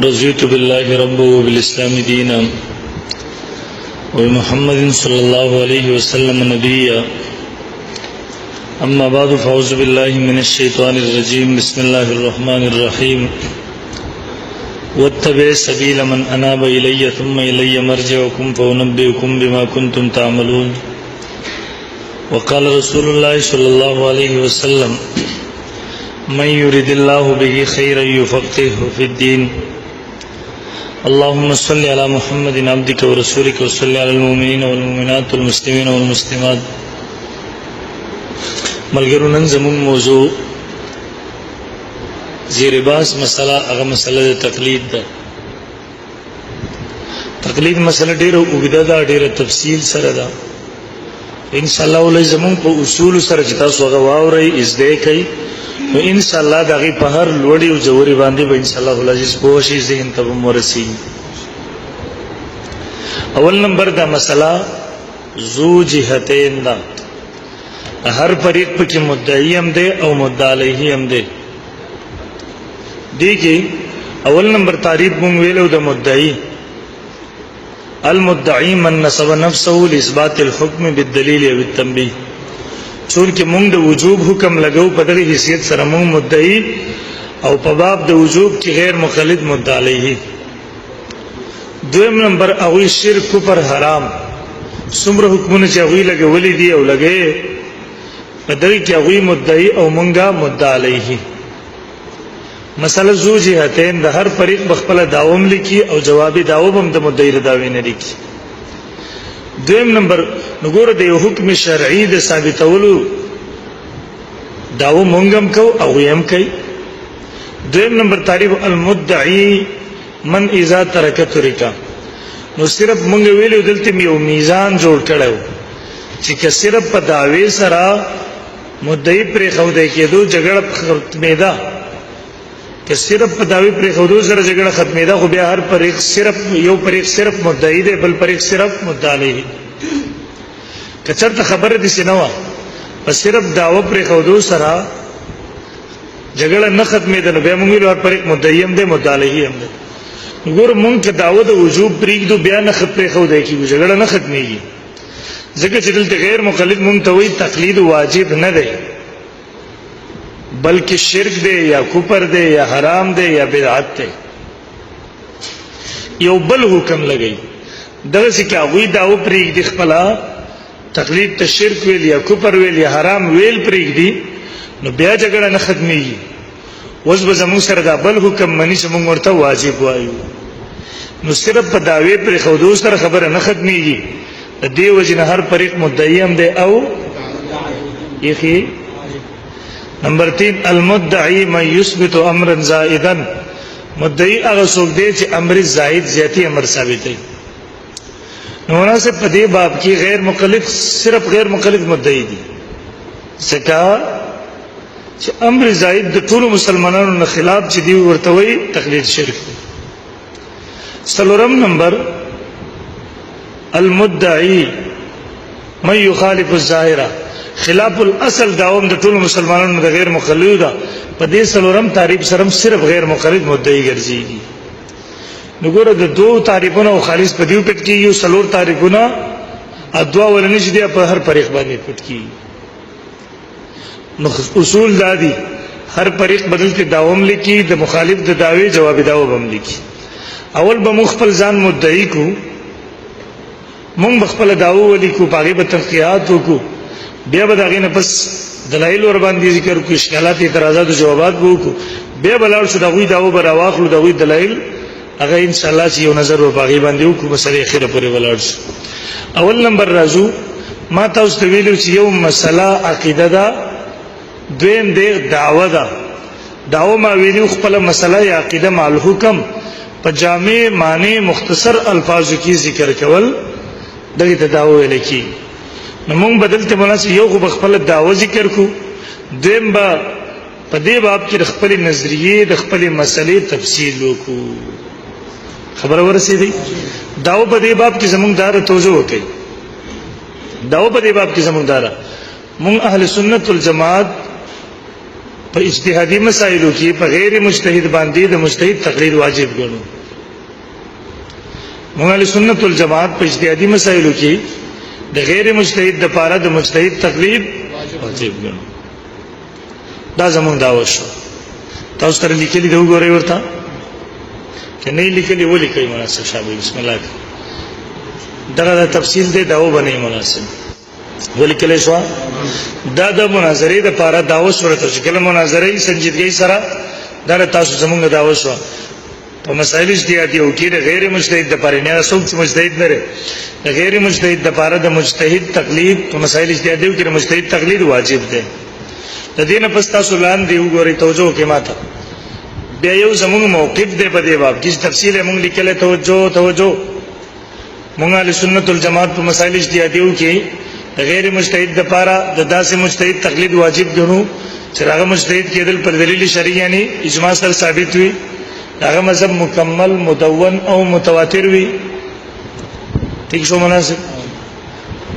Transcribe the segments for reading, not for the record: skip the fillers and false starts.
رضيت بالله ربا وبالإسلام دينا وبمحمد صلى الله عليه وسلم نبيا أما بعد فأعوذ بالله من الشيطان الرجيم بسم الله الرحمن الرحيم واتبع سبيل من أناب إلي ثم إلي مرجعكم فأنبئكم بما كنتم تعملون وقال رسول الله صلى الله عليه وسلم من يرد الله به خيرا يفقهه في الدين اللهم صل على محمد عبدك ورسولك وصل على المؤمنين والمؤمنات والمسلمين والمسلمات. ملګرو نن زموږ موضوع زیر باس مسله هغه مسله د تقلید ده. تقلید مسله ډیره اوږده ده، ډیره تفصیل سره ده. ان شاء الله ولې زموږ په اصول سره چې تاسو هغه واورئ ازده کوي نو ان شاء الله دغه په هر لوړی او جوړی باندې به ان شاء الله العزیز پوښي ذهن ته ورسي. اول نمبر دا مسله ذو جهتین دا، هر فریق پکې مدعی هم دی او مدعی علیه هم دی. دیږي اول نمبر تعریف مونږ ویلو د مدعی. المدعی من نسب نفسه لاثبات الحكم بالدلیل او بالتنبیه. چونکه مونږ د وجوب حکم لګو په دغه حیثیت سره مونږ مدعی او په باب د وجوب کې غیر مقلد مدعی علیه. دویم نمبر اوی شرک پر حرام څومره حکمونه چې اوی لګولې دي او لګې په دغه کې اوی مدعی او مونږه مدعی علیه. مسله ذو جهتین د هر فریق بخپل داوم لیکي او جوابي داو هم د مدعی داوی نه لیکي. دویم نمبر نګوره د یو حکم شرعي د ثابتولو داو مونږم کو او هم کوي. دویم نمبر تعریف المدعی من اذا ترک طریقہ. نو صرف مونږ ویلو دلته یو میزان جوړ کړو چې که صرف په داوی سره مدعی پر خو دی کېدو جګړه ختمېده، که صرف په داوی پر خو دو سره جګړه ختمېده خو بیا هر فریق صرف یو فریق صرف مدعی دی بل فریق صرف مدعی علیه. که چېرته خبره دي سينوا په صرف داوا پر خو دو سره جګړه نه ختمېده نو بیا موږ هر فریق مدعی هم دی مدعی علیه هم دی. ګور مونږ ته داوا د وجوب پریږدو بیا نه خپره خو دی کی جګړه نه ختمېږي. ځکه چې دلته غیر مقلد مونږ ته وایي تقلید واجب نه دی بلکې شرک دی یا کفر دی یا حرام دی یا بدعت دی. یو بل حکم لګی دغه چې هغه داو پریږدي خپل تقلید ته شرک ویل یا کفر ویل یا حرام ویل پریږدي نو بیا جګړه نه ختمېږي. اوس به زموږ سره دا بل حکم منی چې موږ ورته واجب وایو. نو صرف په داوی پر خودو سره خبره نه ختمېږي. د دې وجنه هر فریق مدعی هم دی او یخي. نمبر 3 المدعی من یثبت امرا زائدا. مدعی هغه څوک دی چې امر زائد زیاتی امر ثابت دی. نو مناسب په دې باب کې غیر مقلد صرف غیر مقلد مدعی دي ځکه چې امر زائد د ټولو مسلمانانو نه خلاف چې دی ورته وي تقلید شرک. څلورم نمبر المدعی من یخالف الظاهره. خلاف الاصل داوم د ټولو مسلمانانو د غیر مقلد ده. په دې څلورم تعریف سره صرف غیر مقلد مدعی ګرځيږي. وګوره د دوه تعریفونو او خالص په دیو پټ کې یو څلور تعریفونه ادوا ولنه چې په هر فریق باندې پټ کیږي. نو اصول دادی هر فریق بدل کې داوم لیکي د مخالف د داوی جواب داو هم لیکي. اول به مخفل ځان مدعی کو مونږ بخپل داو ولیکو پاغي به تنقیحات وکړو بیا به داغه نه پس دلایل ور باندې ذکر کو اشکالات اعتراضات او جوابات وکړو بیا بلار شو دغوی داو بر واخلو دغوی دلایل هغه ان شاء الله چې یو نظر ور باغي باندې وکړو مسله اخیره پورې ولار شو. اول نمبر راځو ما تاسو ته ویلو چې یو مسله عقیده ده، دویم دی دعوه ده. دعوه ما ویلو خپل مسله یا عقیده مع الحکم په جامع معنی مختصر الفاظو کې ذکر کول دغه ته دعوه ویل کی. نو موږ بدلته مناسب یو خو خپل دعوه ذکر کو، دویم با په دې باب کې خپل نظریه د خپل مسلې تفصیل وکړو. خبره ورسېږي داو په دې باب کې زمونږ دار توجه وکړي. داو په دې باب کې زمونږ دار مونږ اهل سنت والجماعت په اجتهادي مسایلو کې په غیر مجتهد باندې د مجتهد تقلید واجب ګڼو. موږ اهل سنت والجماعت په اجتهادي مسایلو کې د غیر مجتهد د پاره د مجتهد تقلید واجب ګڼو. دا زموږ دعوه شو. تاسو تر لیکلي دی وګورئ ورته کنه لیکلي ولي کوي مناسب شابه بسم الله. دا تفصیل دی داو باندې مناسب ولي کله شو دا د مناظرې د پاره داو شورته چې کله مناظرې سنجیدګۍ سره دا تاسو زموږ داو شو په مسائل اجتهادي او کې د غیر مجتهد د پاره نه څوک چې مجتهد نه لري د غیر مجتهد د پاره د مجتهد تقلید په مسائل اجتهادي کې د مجتهد تقلید واجب دی. د دینه پس تاسو لاندې وګورئ توجه کې ماته بیا یو زموږ موقف دی په دې باب کې تفصیل موږ لیکل توجه موږ اهل سنت والجماعت په مسائل اجتهادي کې غیر مجتهد د پاره د داسې مجتهد تقلید واجب ګڼو چې هغه مجتهد کېدل پر دلیل شرعي یعنی اجماع سره ثابت وي هغه مذهب مکمل مدون او متواتر وي. ٹھیک شو مناسب.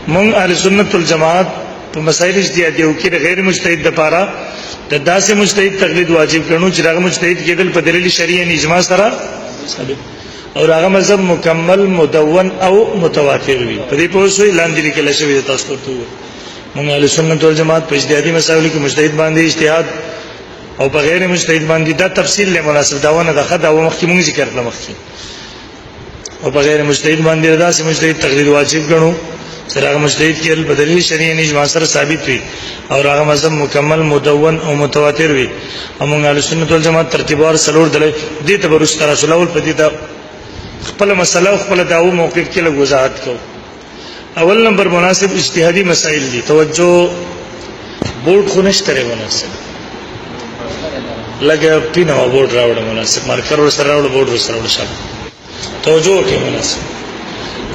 موږ اهل سنت والجماعت په مسائل اجتهادي کې غیر مجتهد د پاره د داسې مجتهد تقلید واجب ګڼو چې هغه مجتهد کېدل پر دلیل شرعي یعنی اجماع سره ثابت اور هغه مذهب مکمل مدون او متواتر وي. په دې په وسوي لاندې لیکل شوی تاسو ته موږ اهل سنت والجماعت په اجتهادي مسائل کې مجتهد باندې اجتهاد او په غیر مجتهد باندې دا تفصیل له مناسب داونه د خدای او مخکې موږ ذکر کړل مخکې او په غیر مجتهد باندې داسې مجتهد تقلید واجب ګڼو چې هغه مجتهد کې په دلیل شرعي نه اجماع سره ثابت وي او هغه مذهب مکمل مدون او متواتر وي. موږ اهل سنت والجماعت ترتیبوار سلور دلې دې ته ورسره رسول الله په دې ته خپل مسله خپل داو موقف کې له وضاحت کو. اول نمبر مناسب اجتهادي مسائل دي. توجه بورډ خو نشته لري مناسب لګه پینه بورډ راوړ مناسب مارکر ور سره راوړ بورډ ور سره راوړ شابه توجه کې مناسب.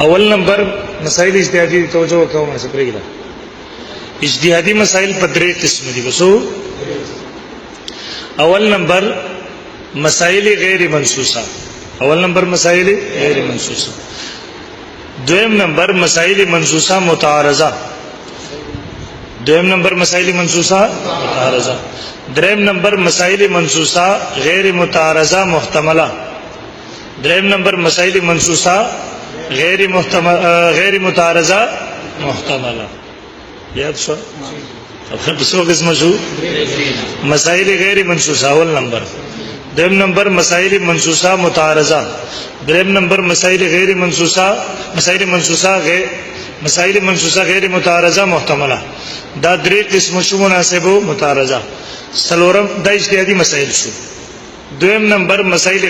اول نمبر مسائل اجتهادي توجه کو مناسب رہیږي. اجتهادي مسائل په درې قسم دي. وسو اول نمبر مسائل غیر منصوصه. اول نمبر مسائل غیر منصوصه. دویم نمبر مسائل منصوصه متعارضه. دویم نمبر مسائل منصوصه متعارضه. دریم نمبر مسائل منصوصه غیر متعارضه محتمله. دریم نمبر مسائل منصوصه غیر متعارضه محتمله. یاد شو اب څو قسم شو مسائل غیر منصوصه. اول نمبر. دریم نمبر مسائل منصوصه متعارضه. دریم نمبر مسائل غیر منصوصه غیر متعارضه محتمله. دا درې قسم شو مناسب او متعارضه. څلورم د اجتهادي مسائل شو. دویم نمبر مسائل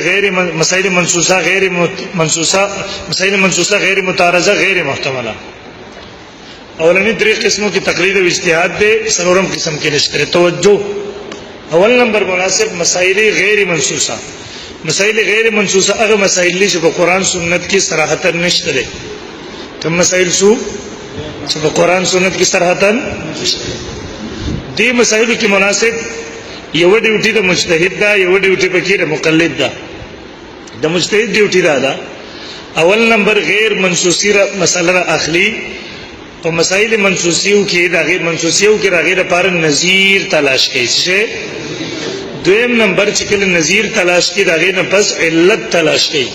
منصوصه غیر متعارضه غیر محتمله. اولنی درې قسمو کی تقلید او اجتهاد دے. څلورم قسم کې نشته. توجه اول نمبر مناسب مسائل غیر منصوصه. مسائل غیر منصوصه هغه مسائل چې په قران سنت کې صراحتا نشته دي. کوم مسائل شو چې په قران سنت کې صراحتا نشته دي. مسائل کې مناسب یو ډیوټي د مجتهد دا یو ډیوټي پکې د مقلد دا. د مجتهد ډیوټي دا اول نمبر غیر منصوصی مسله اخلي او مسائل منصوصیو کې دا غیر منصوصیو کې راغی د پاره نظیر تلاش کوي. دویم نمبر چې کله نظیر تلاش کی راغی نه پس علت تلاش کی.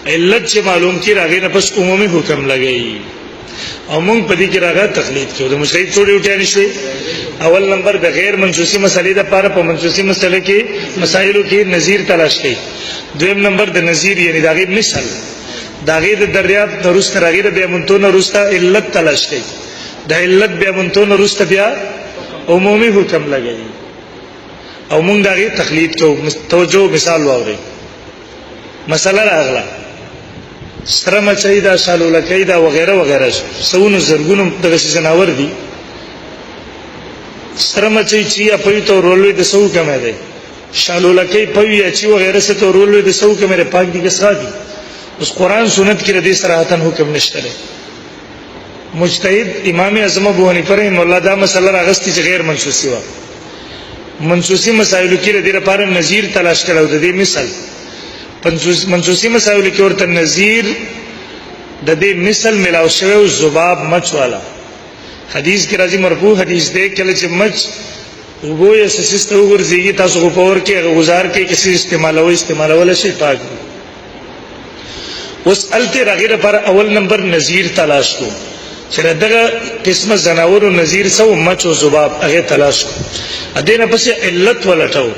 علت چې معلوم کی راغی نه پس عمومي حکم لګی او موږ په دې کې راغی تقلید کوو. د مجتهد څوړي وټانی شوی. اول نمبر د غیر منصوصی مسلې د پاره په منصوصی مسله کې مسائلو کې نظیر تلاش کی. دویم نمبر د نظیر یعنی دا غیر مثال دا غیر د دریاب نورست راغی د بیامنتون نورست علت تلاش کی. د علت بیامنتون نورست بیا عمومي حکم لګی او موږ دغه تقلید کو. توجه مثال واوري. مسله راغله سترمه چایدا شالو لکیدا وغیرہ وغیرہ سونو زرګونو دغه جناور دي. سترمه چی په تو رولوي د سو کمه ده. شالو لکی په چی وغیرہ څه تو رولوي د سو کمه پاک دي کسا دي. اوس قران سنت کې د صراحتن حکم نشته. مجتهد امام اعظم ابو حنیفه رحمه الله دا مسله راغستی چې غیر منصوصی و. منصوصی مسائل کې د لپاره نظیر تلاش کړو. د دې مثال منصوصی مسائل کې ورته نظیر د دې مثال ملاو شوی او ذباب مچ والا. حدیث کې راځي مرفوع حدیث دی کله چې مچ وګو یې سیسته وګرځي تاسو کو پاور کې غزار کې کسی استعمالول شي پاک اوس الته راغره پر اول نمبر نذیر تلاش کو چې دغه قسمه زناور او نذیر سو مچ او ذباب هغه تلاش کو ادینه پس علت ولټاو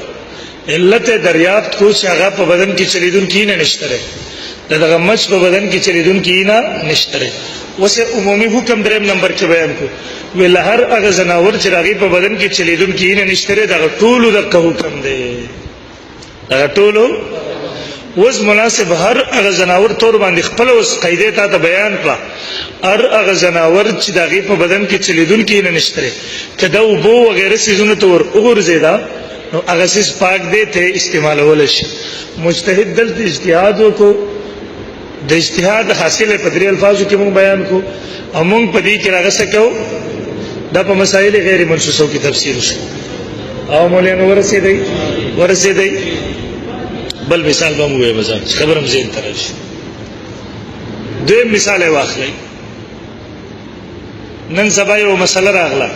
علت دریافت کو چې هغه په بدن کې چلیدون کې نه نشته دغه مچ په بدن کې چلیدون کې نه نشته وسه عمومي حکم دریم نمبر کې بیان کو ول هر هغه زناور چې راغي په بدن کې چلیدون کې نه نشته دغه ټولو د حکم دی دغه ټولو وز مناسب هر هغه زناور تور باندې خپل اوس قاعده ته بیان کړه هر هغه زناور چې دغه په بدن کې چلیدون کې نه نشته کدا وبو وغیرہ سيزونه تور وګرځیدا نو هغه سیس پاک دی ته استعمالول شي مجتهد دلته اجتهاد وکړو د اجتهاد حاصله په درې الفاظو کې مونږ بیان کو او مونږ په دې کې راغسه کو دا په مسائل غیر منسوسو کې تفسیر شو او مولانا ورسېدای بل مثال به مو وایي خبرم زين ترش دوی مثال واخلئ نن سبا یو مسله راغله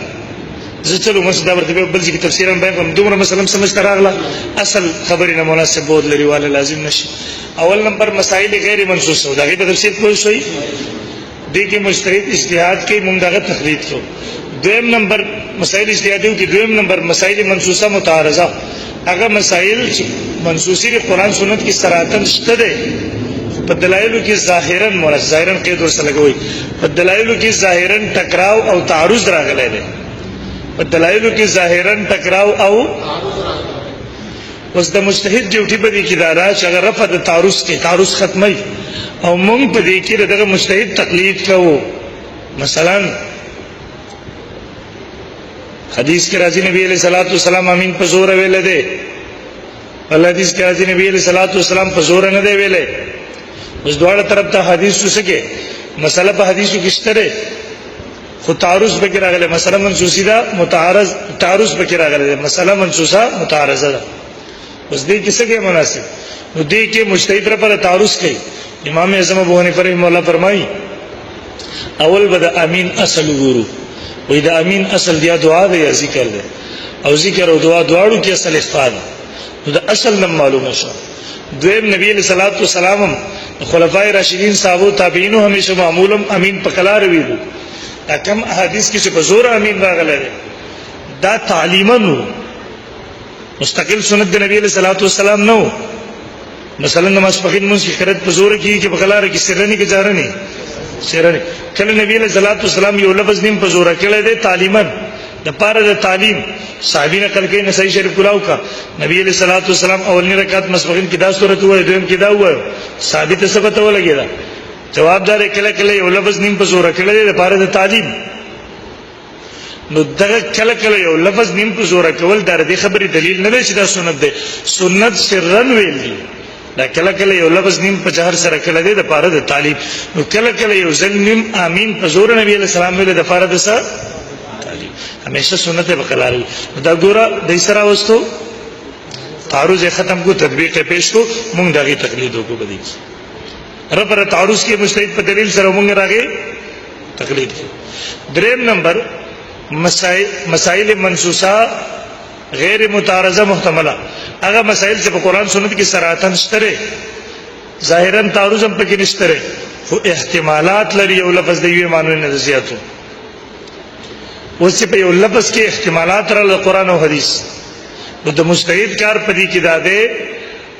زه چلو مسله ورته بل ځکه تفسیرم بیان کوم دومره مسله سمجھ راغله اصل خبرې نه مناسب بود لري واله لازم نشي اول نمبر مسائل غیر منسوسه دا غي په تفسیر کوی شوی دي کې مجتهد اجتهاد کې مونږ دغه تقلید کو دویم نمبر مسائل اجتهادي کې دویم نمبر مسائل منسوسه متعارضه هغه مسائل منسوسی د قران سنت کی صراحتن شته ده په دلایلو کې ظاهرا ظاهرا قید ورسره لګوي په دلایلو کې ظاهرا ټکراو او تعارض راغلی دی په دلایلو کې ظاهرا ټکراو او اوس د مجتهد ډیوټي په دې کې دا چې اگر رفع د تعارض ختمي او مونږ په دې کې دغه مجتهد تقلید کوو مثلا حدیث کې راځي نبی علیہ الصلوۃ والسلام امین په زور ویل دی الله حدیث کې راځي نبی علیہ الصلوۃ والسلام په زور نه دی ویلې اوس دواړه طرف ته حدیث وسکه مسله په حدیثو کې شته خو تعارض به کې راغله مسله منسوسی ده تعارض به کې راغله مسله منسوسه متعارضه ده اوس دې کې څه مناسب نو دې کې مجتهد پر تعارض کوي امام اعظم ابو حنیفه رحمه الله فرمایي اول بد امین اصل ګورو وې دا امین اصل دی دعا دی یا ذکر دی او ذکر او دعا دواړو کې اصل اخفاء نو دا اصل نم معلومه شو دویم نبی علیہ الصلوۃ والسلام خلفای راشدین صحابه تابعین همیشه معمولم امین پکلار ویلو دا کم احادیث کې چې په زور امین راغله دا تعلیمنو مستقل سنت د نبی علیہ الصلوۃ والسلام نو مثلا نماز پخین مونږ کې قرات په زور کې پکلار کې سرنی کې جارنی سرنی کله نبی علیہ الصلوۃ والسلام یو لفظ نیم په زور کې دی تعلیمن د پاره د تعلیم صحابین کلکې نه صحیح شریف کلاو کا نبی علیہ الصلوۃ والسلام اولنی رکعت مسبقین کې دا سورته وای دویم کې دا وای ثابت ثبت ولګی دا جواب دار کله کله یو لفظ نیم په زور کې دی د پاره د تعلیم نو دغه کله کله یو لفظ نیم په زور کول دا د خبرې دلیل نه دی چې دا سنت دی سنت سرن ویل دی دا کله کله یو لفظ نیم په جهر سره کله دی د پاره د تعلیم نو کله کله یو ځل نیم امین په زور نبی علیہ السلام ویل د پاره د سره همیشه سنت بقلاری دا ګوره د اسرا واستو تعارض ختم کو تطبیق پیش کو مونږ دغه تقلید وکړو بدی ربره تعارض کې مجتهد په دلیل سره مونږ راغې تقلید دریم نمبر مسائل منسوسه غیر متعارضه محتمله هغه مسائل چې په قران سنت کې صراحتن شته ظاهرا تعارض هم پکې نشته خو احتمالات لري یو لفظ دی معنی نه زیاتو اوس په یو لفظ کې احتمالات را قرآن او حدیث نو د مجتهد کار پدې کې داده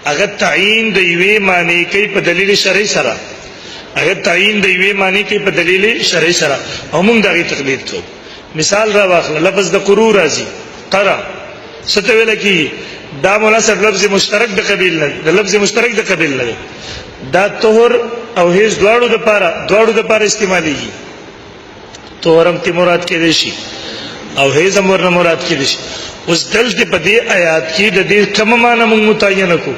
هغه تعیین د یوې معنی کوي په دلیل شرعي سره هغه تعیین د یوې معنی کوي په دلیل شرعي سره او موږ دغه تقلید کوو مثال را واخله لفظ د قرو راځي قرا ستویل کی دا مناسب لفظ مشترک د قبیل نه د لفظ مشترک د قبیل نه دا طهر او هیڅ دواړو د پاره استعمالي تورم تی مراد کې دي شي او هیڅ امر مراد کې دي شي اوس دلته په دې آیات کې د دې کوم معنی موږ متعین کو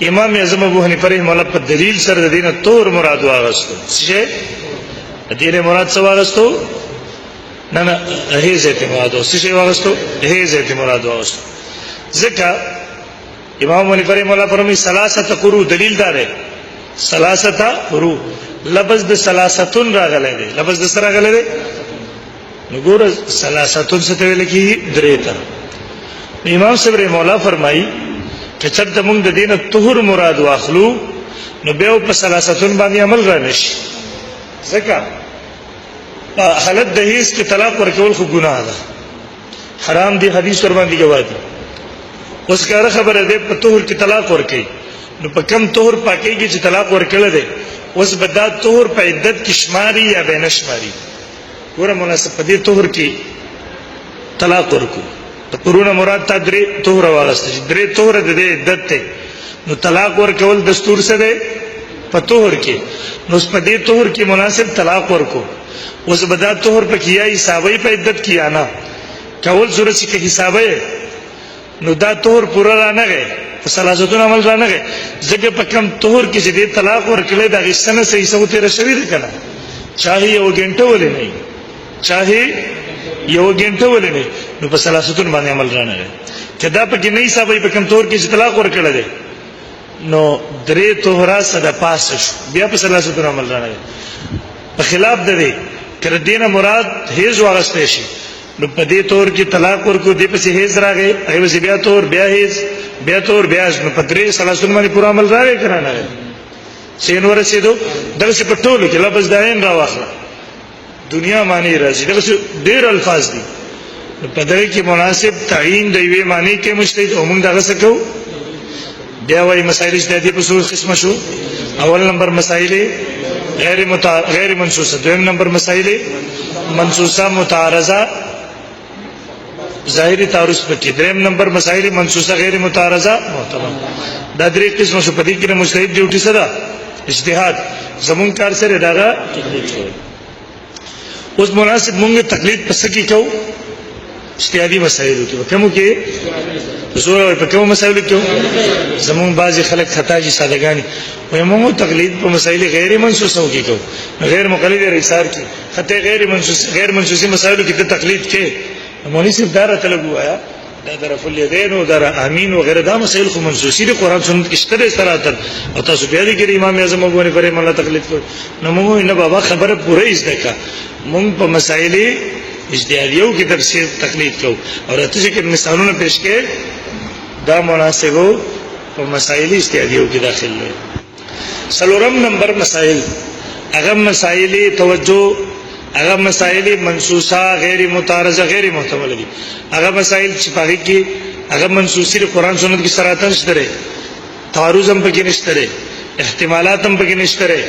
امام اعظم ابو حنیفه رحمه الله په دلیل سره د دینه تور مراد واغستو څه د دې مراد څه واغستو نه هیڅ ته مراد او څه واغستو هیڅ ته مراد واغستو ځکه امام حنیفه رحمه الله فرمایي ثلاثه قرو دلیل دار ثلاثه قرو لفظ د ثلاثتون راغلی دی لفظ د سره راغلی دی نګور ثلاثتون څه ته ویل کی درې تر امام صاحب رحمه الله فرمایي چې چرته موږ د دین طهور مراد واخلو نو به په ثلاثتون باندې عمل را نشي. ځکه حالت د هیڅ کې طلاق ورکول خو ګناه ده، حرام دی، حدیث ور باندې گواهی. اوس کاره خبره ده په طهور کې طلاق ورکي، نو په کم طهور پاکيږي چې طلاق ورکړل ده. اوس بدا طهور په عدت کې شماري یا بین شماري. ګوره مناسب په دې طهور کې طلاق ورکو ته پرونه مراد تا درې طهور واغسته چې درې طهور د دې عدت ته، نو طلاق ورکول دستور څه ده په طهور کې. نو په دې طهور کې مناسب طلاق ورکو. اوس بدا طهور په کیه حسابي په عدت کې انا کول ضرورت کې حسابه، نو دا طهور پورا را نه غي په ثلاثتون عمل را نه غي. ځکه په کم طهور کې چې دې طلاق ورکړل دا غسنه صحیح سو تیر شوی ده کنه، چاهي یو غنټه ولې نه چاهي یو غنټه ولې نه، نو په ثلاثتون باندې عمل را نه غي. چې دا په کې نه حسابي په کم طهور کې چې طلاق ورکړل ده، نو درې طهورا صدا پاس شو بیا په ثلاثتون عمل را نه غي. په خلاف ده دې کړه دینه مراد هیڅ واغسته شي، نو په دې تور کې طلاق ورکو دې په هیڅ راغی، هغه سی بیا تور بیا هیڅ بیا تور بیا نو په درې ثلاثتون باندې پورا عمل راغی کرانه سین ورسېدو. دغه څه په ټولو کې لفظ داین را واخله دنیا معنی راځي، دغه ډېر الفاظ دي. په دغه کې مناسب تعین د یوې معنی کې مجتهد او موږ دغه څه کوو. بیا وايي مسائل اجتهادي په څو قسمه شو. اول نمبر مسائل غیر منصوصه، دویم نمبر مسائل منصوصه متعارضه ظاهری تعارض پکې، دریم نمبر مسائل منصوصه غیر متعارضه معتبر. دا درې قسمه شو. په دې کې مجتهد ډیوټي سره اجتهاد زمون کار سره داغه تقلید شوی. اوس مناسب مونږه تقلید پس کې کو اجتهادي مسائل کې کومو کې زور په کومو مسائل کې زمون بعضی خلک خطا جي سادهګانی وي موږ تقلید په مسائل غیر منصوصه کې کو، غیر مقلد رئیسار کې خطا غیر منصوصي مسائل کې د تقلید کې مولوی صاحب دار تلګو آیا دا درف الیدین او در امین وغیرہ دا مسائل خو منصوصي دي قران سنت کې شته سره او تاسو بیا دې کې امام اعظم ابو حنیفه رحمه الله تقلید کو. نو موږ نه بابا خبره پوره ازده کا، موږ په مسائل اجتهادیو کې تفسیر تقلید کو او راته چې مثالونه پیش کې دا مناسبو په مسائل اجتهادیو کې داخل دي. سلورم نمبر مسائل هغه مسائل توجه، هغه مسائل منصوصه غیر متعارضه غیر محتمل دي. هغه مسائل چې پاره کې هغه منصوصي قرآن سنت کې سراتن شته، تعارض هم پکې نشته، احتمالات هم پکې نشته،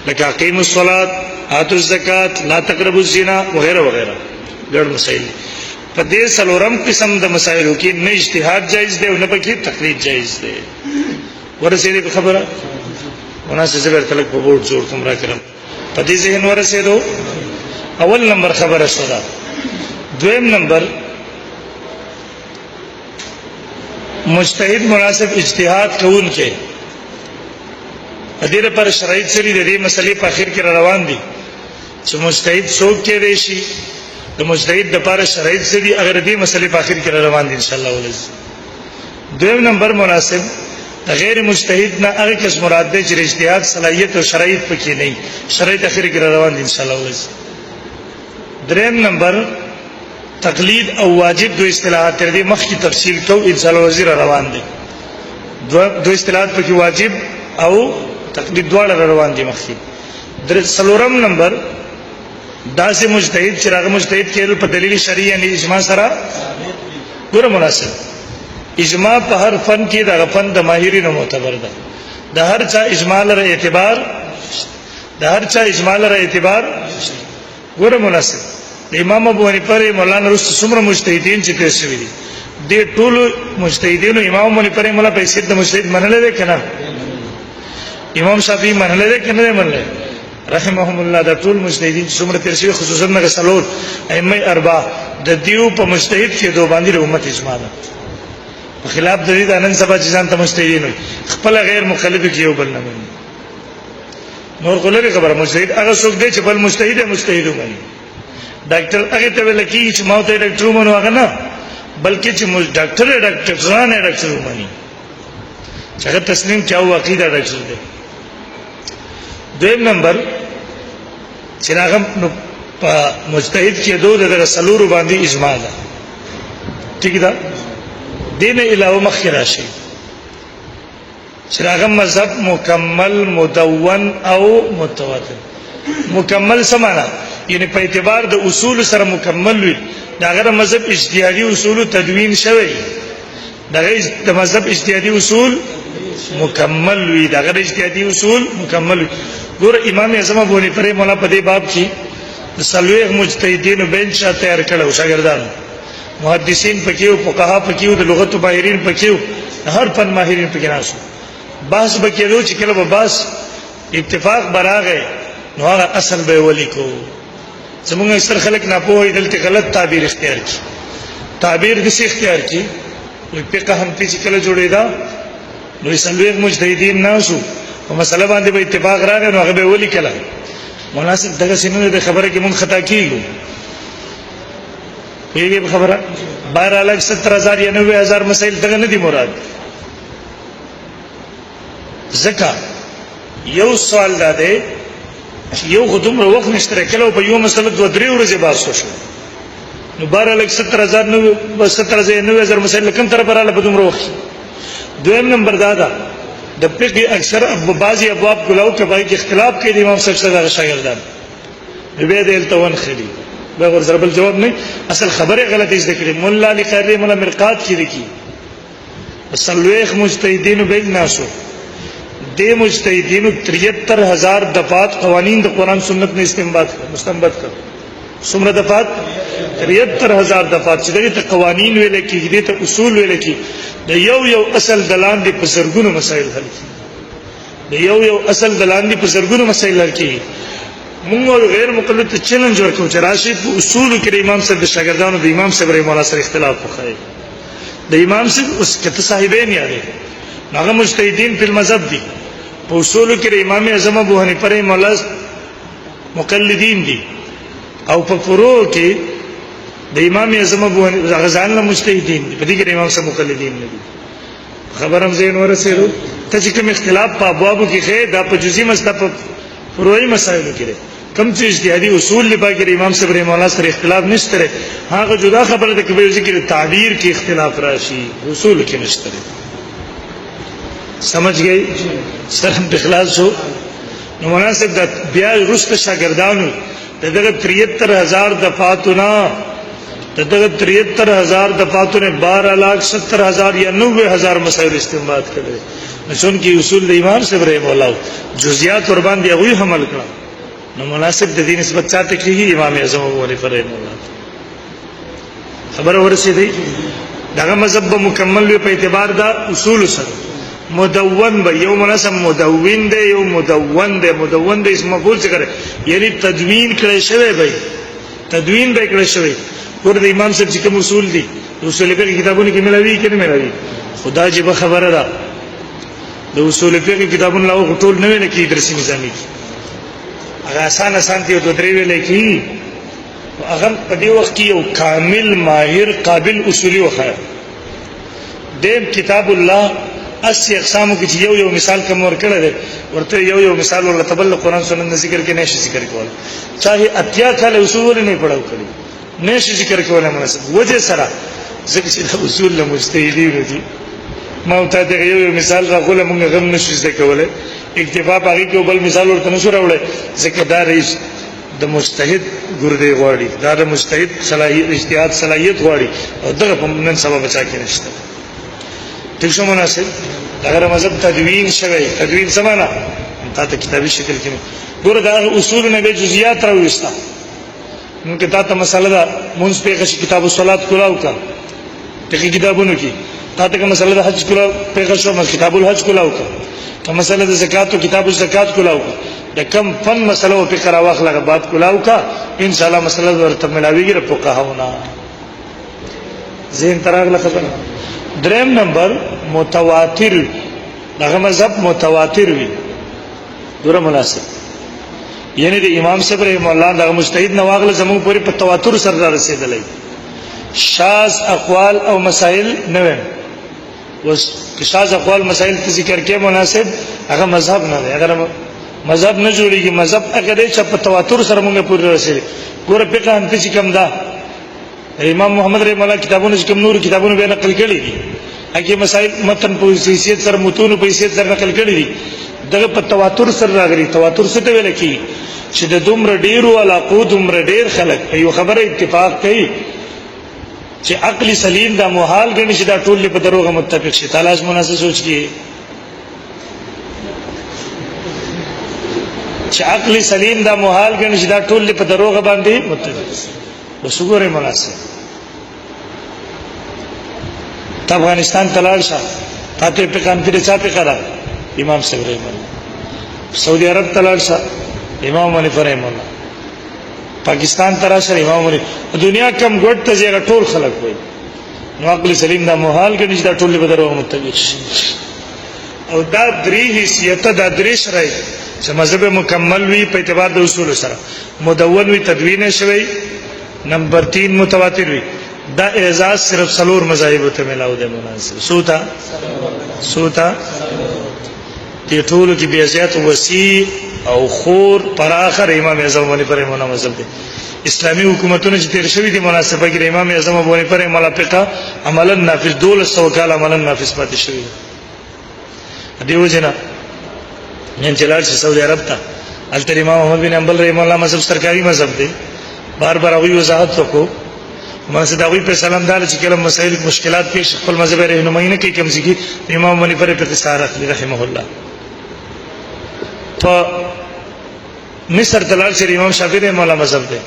لکه اقیم الصلاۃ آتوا الزکات لا تقربوا الزنا وغیرہ وغیرہ ګڼ مسائل. په دې سلورم قسم د مسائلو کې نه اجتهاد جایز دی او نه پکې تقلید جایز دی. ورسېده خبره مناسب زبر تلک په بورډ جوړ کوم را کړم په دې ذهن ورسېدو. اول نمبر خبره شوه. دویم نمبر مجتهد مناسب اجتهاد کوون کې دې لپاره شرایط سری د دې مسلې په اخر کې روان دي چې مجتهد څوک کې دی شي. د مجتهد لپاره شرایط سری اگر دې مسلې په اخر کې روان دي ان شاء الله ولز. دویم نمبر مناسب غیر مجتهد نه هغه کس مراد دی چې اجتهاد صلاحیت او شرایط پکې نه، شرایط اخر کې روان دي ان شاء الله ولز. دریم نمبر تقلید او واجب دو اصطلاحات تر دې مخکې تفصیل کو ان شاء الله وزیر روان دي. دو اصطلاحات پکې واجب او تقلید دواړه روان دي مخکې. سلورم نمبر داسې مجتهد چې هغه مجتهد کېدل په دلیل شرعي یعنی اجماع سره ګوره مناسب. اجماع په هر فن کې د فن د ماهرینو معتبر ده. د هر چا اجماع لره اعتبار، د هر چا اجماع لره اعتبار ګوره مناسب. امام ابو حنیفه مولانا رست څومره مجتهدین چې تیر شوي دي، د ټولو مجتهدینو امام ابو حنیفه مولا په حیثیت د مجتهد منل دي کنه، امام شافعی منل دي کنه منل رحمهم الله. د ټول مجتهدین څومره تیر شوي خصوصا نه سلور ائمه اربع د دیو په مجتهد کې دوه باندې امت اجماع ده. په خلاف د دې د نن سبا چې ځان ته مجتهدین خپل غیر مقلد کې یو بل نه مني. نور غلره خبره مجتهد هغه څوک دی چې بل مجتهد ومني. ډاکټر هغه ته ویل کی چې ما ته ډاکټر ومنو هغه نه، بلکې چې ډاکټر ځان ډاکټر ومني چې هغه تسلیم کاوه عقیده ډاکټر دی. دویم نمبر چې هغه په مجتهد کې دوه د رسولو باندې اجماع ده. ٹھیک ده دین علاوه مخکې راشي چې هغه مذهب مکمل مدون او متواتر. مکمل سمانا یعنی په اعتبار د اصول سره مکمل وي. داغه مذهب اجتهادي اصول تدوین شوی، داغه د مذهب اجتهادي اصول مکمل وي، داغه اجتهادي اصول مکمل وي. ګور امام اعظم ابو حنیفه مولا په دې باب کې د سلوه مجتهدین بنچ تیار کړو، شاګردان محدثین پکې او فقها پکې او د لغت ماهرین پکې او هر فن ماهرین پکې ناسو. بحث بکیدو چې کله به بحث اتفاق براغه نو هغه اصل به ولیکو. زمونږ اکثر خلک نه پوهي دلته غلط تعبیر اختیار کی. تعبیر د څه اختیار کی؟ وي فقه هم چې کله جوړیدا نو سلوه مجتهدین ناسو په مسله باندې به اتفاق راغی نو هغه به ولیکل. مناسب دغه سینه د خبره کې مونږ خطا کیږو. یې خبره 12,70,000 یا 90,000 مسائل دغه نه دي مراد. زکا یو سوال داده یو خودم رو وقت نشته کله په یو مسله 2-3 ورځې باسو شو نو 12,70,000 مسائل کوم تر براله په دومره وخت. دویم نمبر دادا د فقه اکثر بعضی ابواب کلاو کې باندې اختلاف کې د امام صاحب سره شاګردان به د التون خلی به ورسره بل جواب نه اصل خبره غلطه ذکر کړي. مولا لقاری مولا مرقات کې لیکي سلوخ مجتهدین به ناسو د مجتهدینو 73,000 دفعات قوانین د قران سنت نه استنباط کړ. څومره دفعات؟ 73,000 دفعات چې دغه قوانین ویل کېږي، د اصول ویل کېږي. د یو اصل دلان دي په زرګونو مسائل حل کړي. د یو اصل دلان دي په زرګونو مسائل حل کړي. موږ غیر مقلد ته چیلنج ورکوم چې راشد په اصول کې امام صاحب د شاګردانو د امام صاحب رحمه الله سره اختلاف وکړي. د امام صاحب اوس کته صاحبین یادې هغه مجتهدین په مذهب دي. په اصول کې امام اعظم ابو حنیفه رحمه الله مقلدین دي او په فروع کې د امام اعظم ابو حنیفه غزان له مجتهدین دي. په دې کې امام صاحب مقلدین نه دي. خبرم زین ورسېرو ته چې کوم اختلاف په ابوابو کې خې دا په جزئی مسله په فروعي مسایلو کې کم چې اجتهادي اصول لپاره کې امام صاحب رحمه الله سره اختلاف نشته. هغه جدا خبره ده چې ذکر تعبیر کې اختلاف راشي، اصول کې نشته. سمجھ گئی؟ سرم اخلاص شو. نو مناسب د بیا رست شاګردانو دغه 73,000 دفعاتونه دغه 73,000 دفعاتونه 12,70,000 یا 90,000 مسائل استنباط کړي. نشون کې اصول د امام صاحب رحم الله جزئیات ور باندې هغه حمل کړه. نو مناسب د دې نسبت چاته کېږي امام اعظم ابو حنیفه رحم الله. خبر ورسېدی دغه مذهب مکمل په اعتبار د اصول سره مدون به یو مناسب مدون دی، یو مدون دی. مدون دی اسم مفعول څه کوي؟ یعنی تدوین کړی شوی به، تدوین به کړی شوی. ورته امام صاحب چې کوم اصول دي اصول فقه کتابونو کې ملوي کې نه ملوي. خدا جب خبره ده د اصول فقه کتابونو له ټول نه ویل کې درسي نظامي هغه آسان دي او 2-3 ویل کې هغه په دې وخت کې یو کامل ماهر قابل اصولي وخایا. دیم کتاب الله 80 اقسامو کې یو مثال کوم ورکړل دي ورته یو مثال ورته بل قرآن سنت ذکر کې نشي ذکر کول. چاہے اتیا کله اصول نه پڑھاو کړی نشي ذکر کول مناسب وجه سره ذکر چې اصول له مجتهدین دي. ما ته دا یو مثال راغله مونږ غم نشو ذکر کوله اکتفا باقي کې بل مثال ورته نشو راوړل ځکه دا رئیس د مجتهد ګردې غواړي، دا د مجتهد صلاحیت اجتهاد صلاحیت غواړي او دغه په نن سبا بچا کې نشته. ټیک شو مناسب اگر مذهب تدوین شوی تدوین سمانا تا ته کتابي شکل کې ګوره دا اصول نه به جزئیات راوښتا. نو کې تا ته مسله دا مونږ په کتاب الصلات کولاو کا ټکی کتابونو کې تا ته مسله د حج کولاو په شو کتاب الحج کولاو کا مسله د زکات او کتاب الزکات کولاو کا د کم فن مسله او فقره واخلغه بعد کولاو کا ان شاء الله مسله ورته ملاویږي په قهونه زين تراغله خبره. دریم نمبر متواتر دغه مذهب متواتر وي دوره مناسب یعنی د امام صاحب رحم الله دغه مجتهد نواغله زمو پوری په تواتر سره رسیدلای. شاذ اقوال او مسائل نه وي وس شاذ اقوال مسائل ذکر کې مناسب هغه مذهب نه دی. اگر مذهب نه جوړیږي مذهب هغه دی چې په تواتر سره موږ پوری رسیدي. ګوره فقہ هم چې کوم دا امام محمد رحم الله کتابونو کوم نور کتابونو به نقل کړي دي هغه مسائل متن په حیثیت سره متون په حیثیت سره نقل کړی دي دغه په تواتر سره راغلي تواتر څه ته ویل کی چې د دومره ډیرو علاقو دومره ډیر خلک په یو خبره اتفاق کوي چې عقل سلیم دا محال غني چې دا ټول په دروغه متفق شي تعالی مناسب سوچ کی چې عقل سلیم دا محال غني چې دا ټول په دروغه باندې متفق وسګوره مناسب افغانستان تلال شه تاته په کان کې چا په کړه امام صاحب رحم الله سعودي عرب تلال شه امام علی فرهم الله پاکستان ترا شه امام علی دنیا کم ګډ ته ځای ټول خلک وي نو عقل سلیم دا محال کې نشته ټول په درو متفق شي او دا درې حیثیت دا درې شرای چې مذهب مکمل وي په اعتبار د اصول سره مدون وي تدوین شوی نمبر 3 متواتر وي دا اعزاز صرف سلور مذاهب ته ملاو دي مناسب سوتا تی ټول کې بیا زیات وسیع او خور پر اخر امام اعظم باندې پر امام مذهب دي اسلامی حکومتونه چې تیر شوی دي مناسبه کې امام اعظم باندې پر ملافقه عملا نافذ 1200 کال عملا نافذ پاتې شوی دیو جنا نن چلال چې سعودي عرب ته التر امام احمد بن حنبل رحم الله مذهب سرکاري مذهب دی بار بار هغه وضاحت وکړو مانسه دا وی په سلام دار چې کله مسائل مشکلات پیش خپل مذهب رهنمایي نه کوي کوم ځکه امام منی پر اختصار اخلي رحمه الله په مصر تلال شری امام شافعی رحمه الله مذهب دی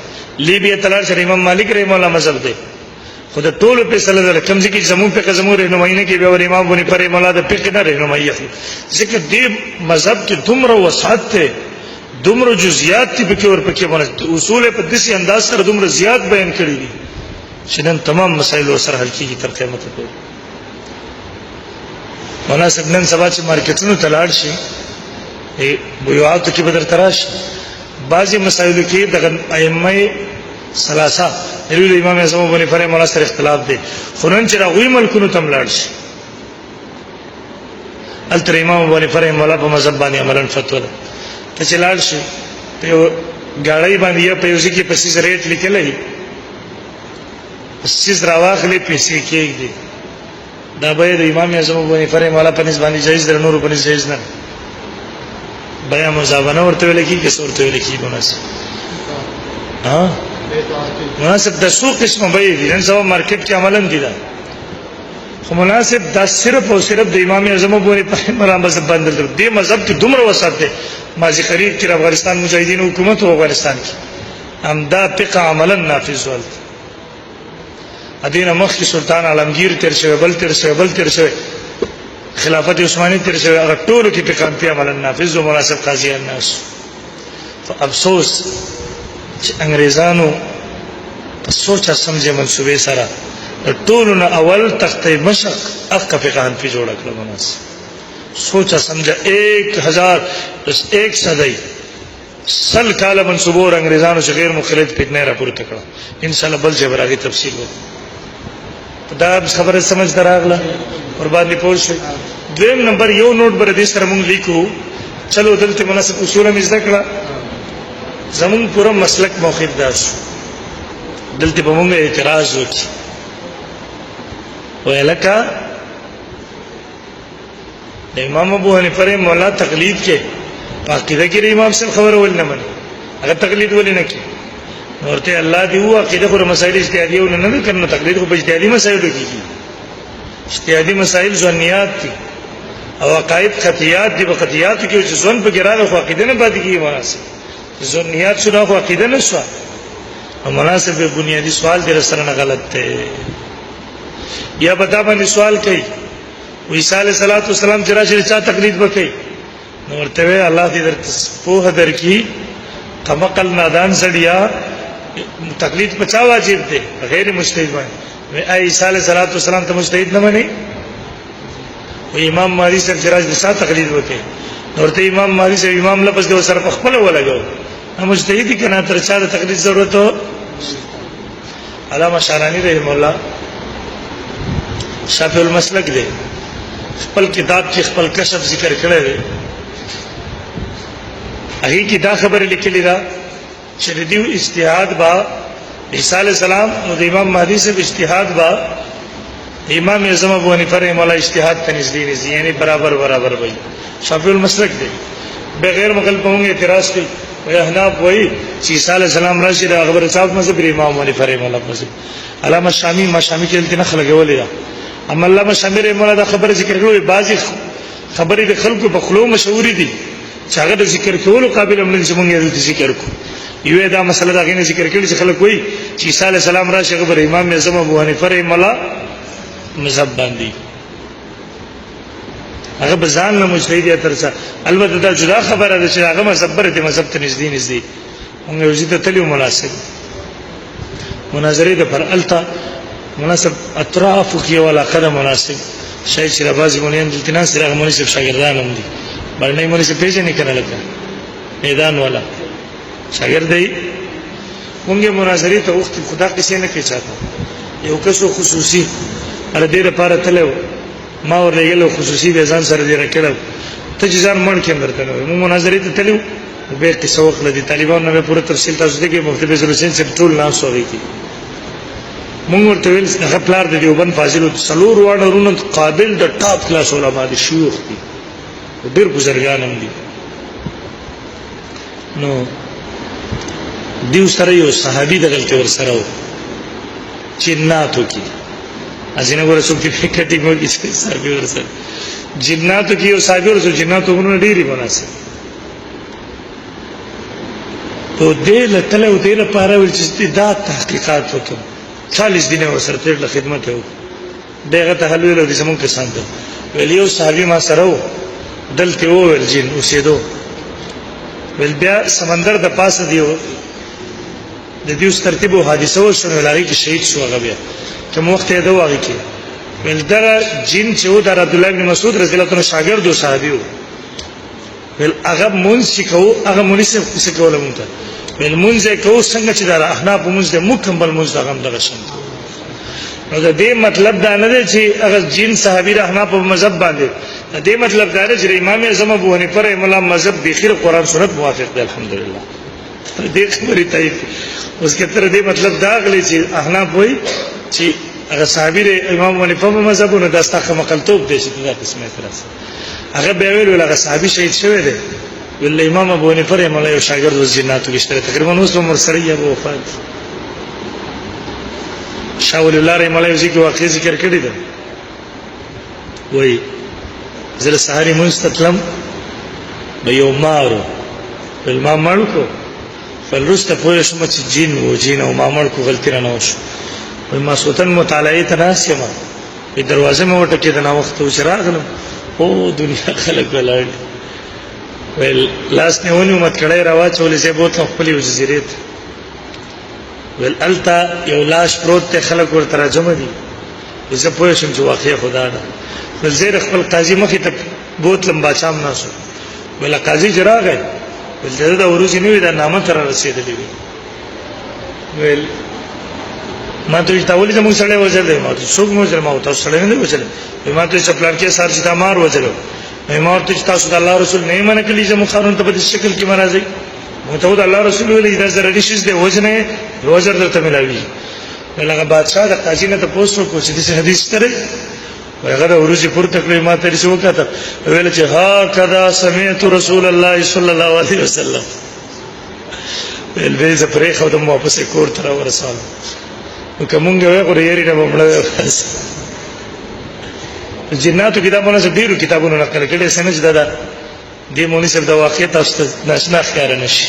لیبیا تلال شری امام مالک رحمه الله مذهب دی خود ټول په سلام دار کوم ځکه زمون په زمون رهنمایي نه کوي بیا امام منی پر مولا د فقہ نه رهنمایي اخلي ځکه دې مذهب کې دومره وسعت ته دومره جزئیات ته پکې ور پکې باندې اصول په داسې انداز سره دومره زیات بیان کړی دي چې نن تمام مسائل سره حل کیږي تر قیامت پورې مناسب نن سبا چې مارکیټونو تلاړ شي بيوعات کې بدر تراش بعضی مسائل کې د ائمه ثلاثه نبی امام اعظم باندې فرمایي مولا سره اختلاف دي خنن چې راغوي ملکونو تم لاړ شي التر امام باندې فرمایي مولا په مذهب باندې عملاً فتوا ده ته چې لاړ شي په غاړی باندې یا په یوځي کې پسې ریټ لیکلای سیز راواخلې پیسې کېږي دا به د امام اعظم باندې فرمایي مولا په نسبت باندې جایز در نور په نسبت جایز نه بیا مزابنه ورته ویل کی که څورته ویل کی مناسب مناسب د سوق قسمه به دي نن سبا مارکیټ کې عملاً دي دا خو مناسب دا صرف او صرف د امام اعظم باندې مرامز باندې د مذهب کې دومره وسعت ده ماضی قریب کې افغانستان مجاهدین حکومت او افغانستان کې هم دا فقہ عملاً نافذ ول ادینه مخکې سلطان عالمگیر تیر شوی بل تیر شوی خلافت عثماني تیر شوی هغه ټول کې فقہ په عملاً نافذ او مناسب قاضیان ناس افسوس چې انګريزانو په سوچ سمجه منسوبې سره ټول نه اول تخته مشق افقه فقہ په جوړ کړل مناسب سوچ سمجه 1001 صدای سل کاله منسوبور انګريزانو چې غیر مخالف فتنه را پورته کړه ان شاء الله بل ځای راغی تفصیل وکړو دا خبره سمجھ دراغله اور بعد نه پوښ دویم نمبر یو نوٹ بر دې سره مونږ لیکو چلو دلته مناسب اصول هم زده کړه زمون پورا مسلک موخید داش دلته به مونږ اعتراض وکړو ویلکا د امام ابو حنیفه مولا تقلید کې عقیده کې امام سے خبر ول نه مني هغه تقلید ولې نه کی ورته الله دی هو عقیده خو مسائل اجتهادي ول نه کنه تقلید خو په اجتهادي مسائل کې اجتهادي مسائل ظنیات دي او عقاید خطیات دي په خطیات کې چې ځون په ګراله خو عقیده نه پاتې کیږي مناسب ظنیات شنو خو عقیده نه شو او مناسب بنیادی سوال دې سره نه غلط دی یا بتا باندې سوال کوي عیسی علیه السلام چې راځي چا تقلید وکړي نو ورته الله دې درته په هدر کې کمقل نادان سړیا تقلید پچا واجب دی غیر مجتهد باندې عیسی علیه السلام ته مجتهد نه مانی و امام مالک صاحب چې راځي چا تقلید وکړي نو ورته امام مالک صاحب امام لپس دې سره خپل ولګو مجتهد کنا تر چا د تقلید ضرورت هو علامه شارانی رحم الله شافعی المسلک دی خپل کتاب کې خپل کشف ذکر کړی دی هغه کې دا خبره لیکلې ده چې د دې اجتهاد با عیسی علیه السلام او د امام مهدی سے اجتهاد با امام اعظم ابو حنیفه رحمه الله اجتهاد ته نږدې یعنی برابر وي. شافعی المسلک دی بغیر مخالف په موږ اعتراض کوي. وای احناف وای چې عیسی علیه السلام راشي د خبر صاحب مذهب امام حنیفه رحمه الله مذهب. علامه شامی کې نه خلګ ولې اما علامه شامی رحمه الله دا خبر ذکر کړو بعضی خبرې د خلکو په خلو مشهوري دي چې هغه د ذکر کولو قابل هم نه دي چې موږ یې ذکر کوو. یو دا مسله دا غینه ذکر کړي چې خلک وایي چې عیسی علیه السلام راشي خبر امام اعظم ابو حنیفه رحمه الله مذهب باندې هغه بزان نه مجتهد ترڅه. البته دا جدا خبره ده چې هغه مذهب ته نږدې موږ یو ځای ته تلو مناسب مناظره د پر التا مناسب اطراف کې ولا قدم مناسب شای چې ربازي مونږ د تناس سره مناسب شاګردان هم دي باندې مناسب پیژنې کړه لکه میدان والا شاګرد دی. موږ مناظره ته وخت خدا کیسه نه کې چاته یو کسو خصوصي ار دې لپاره تلو ما ورلګلو خصوصي به ځان سره دې راکړو ته ځان مړ کې مرته نو موږ مناظره ته تلو به قصه وکړه دي طالبانو نه پوره تفصیل تاسو دې کې مفتی بشیر حسین صاحب ټول ناس وږي کی موږ ورته ویل چې پلار د دیوبند فاضل سلور وانه قابل د ټاپ کلاس علماء دي شيوخ دي ډېر بزرګان هم دي. نو دیو سره یو صحابي دغلته ور سره و چې ناتو کې ازینه ور څوک دې کټي مو کې صحابي ور سره جناتو کې یو صحابي ور سره جناتو ونه ډېری مناسب تو دې له تلو دې لپاره ول چې دا تحقیقات وکړو 40 دینه ور سره تر خدمت وکړو دغه ته حل ویل دي زمون کسان ته ویل یو صحابي ما سره و دلته و ول جن اوسېدو ول بیا سمندر د پاسه دیو د دې ترتیب او حادثه وشو لاري کې شهید شو هغه بیا کوم وخت یې دا واغی کې ول دا جن چې و د عبد الله بن مسعود رضی الله عنه شاګرد او صحابي و ول هغه مونږ سکو هغه مونږ سکو له مونږ ول مونږ کو څنګه چې دا احناف مونږ د مکمل مونږ دغه دغه شند نو دا دې مطلب دا نه دی چې هغه جن صحابي د احناف په مذهب باندې دې مطلب دا دی چې امام اعظم ابو حنیفه رحمه الله مذهب بخیر قرآن سنت موافق دی الحمدلله دې خبرې تایید اوس کې تر دې مطلب دا غلي چې احناف وایي چې هغه صحابي د امام ابو حنیفه په مذهبونه داستخه مقلتوب دي چې دا قسمه اعتراض هغه به ویل هغه صحابي شهید شوی دی ول امام ابو حنیفه رحمه الله یو شاګرد و جناتو کې شته تقریبا اوس عمر سره یې ابو وفات شاول الله رحمه الله یې واقع ذکر کړی دی وایي زل سحری مستقلم به یو مارو بل ما مړکو فلرست پوه شم چې جن و جن او ما مړکو غلطی نه وشو وای ما سوتن مطالعه تناس یما په دروازه مې وټکې د نا وخت و چراغلم او دنیا خلک ولاړ ول لاس نه ونی مت کړه راواچولې زه بوتل خپل وزیرت ول التا یو لاش پروت ته خلک ور ترجمه دي زه پوه شم چې واقعي خدا ده ول زیر خپل قاضي مخې ته بوتلم باچام ناسو ول قاضي جراغه ول دا ورځ نیوی دا نامه تر رسیدلې ول ما ته تاولې زموږ سره وځل ما ته څوک مو سره ما ته سره نه وځل ما ته چپلار کې سار چې تا مار وځلو ما ته تاسو د الله رسول نه منه کلی زموږ قانون ته په شکل کې مرাজি مو ته د الله رسول ویلي دا ضروري شي د وجنه روزر درته ملاوي ولغه بادشاہ د قاضي نه ته پوښتنه کو چې د حدیث ترې هغه ورځې پورته کړې ما ته رسو وکړه ویل چې ها کذا سمعت رسول الله صلی الله علیه وسلم ول به زه پرې خو د مو په کور تر ورسال نو کومګه وې غوړې یې نه مړ جناتو کتابونه زه ډیرو کتابونو نقل کړي سمج دادا دې مونږ سره د واقعیت تاسو ناشنا ښکار نشي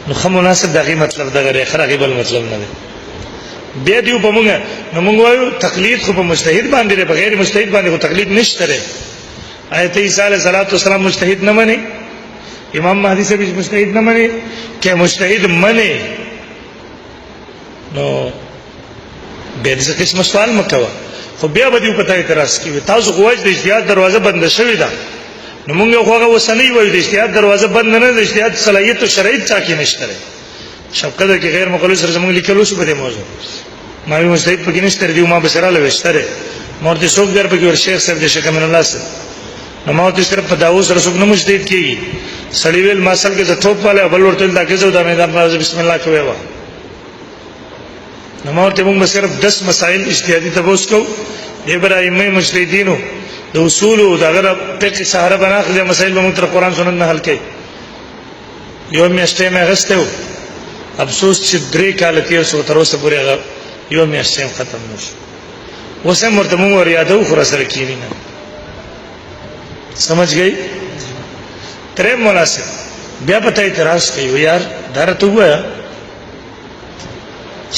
نو خو مناسب دغه مطلب دغه خرغه بل مطلب نه دی بیا دیو په مونږ نو مونږ وایو تقلید خو په مجتهد باندې بغیر مجتهد باندې خو تقلید نشته ره آیت عیسی علیه السلام مجتهد نه مني امام مهدی سے بھی مجتهد نه مني کې مجتهد مني نو به دې قسم سوال مکوا خو بیا به دې پتا اعتراض کوي تاسو غواړئ د اجتهاد دروازه بند شوې ده نو موږ خو هغه وسنۍ وایو د اجتهاد دروازه بند نه ده اجتهاد صلاحیت او شرایط چا کې نشته شفقت کې غیر مقلد سره زموږ لیکلو شو په دې موضوع ما وی مجتهد پکې نشته دی ما بشراله وشتره مرته څوک در پکې ور شیخ صاحب د شیخ من الله سره نو ما ته صرف په داوود سره څوک نه مجتهد کیږي سړی ویل ماسل کې ټوپ والا بل ورته دا کې زو د میدان راځي بسم الله کوي وا نو ماته موږ صرف 10 مسائل اجتهادي تبوس کو ابراهیمي مجتهدینو د اصول او دغه فقه سهره بناخله مسائل به متر قران سنت نه حل کړي یو میاشتې مې غستو افسوس چې 3 کال تیر شو تر اوسه پورې یو میاشتې ختم نشو وسه مرته موږ ور یادو خو سره کینی نه سمجھ گئی ترې مناسب بیا پته اعتراض کوي یار درته وایا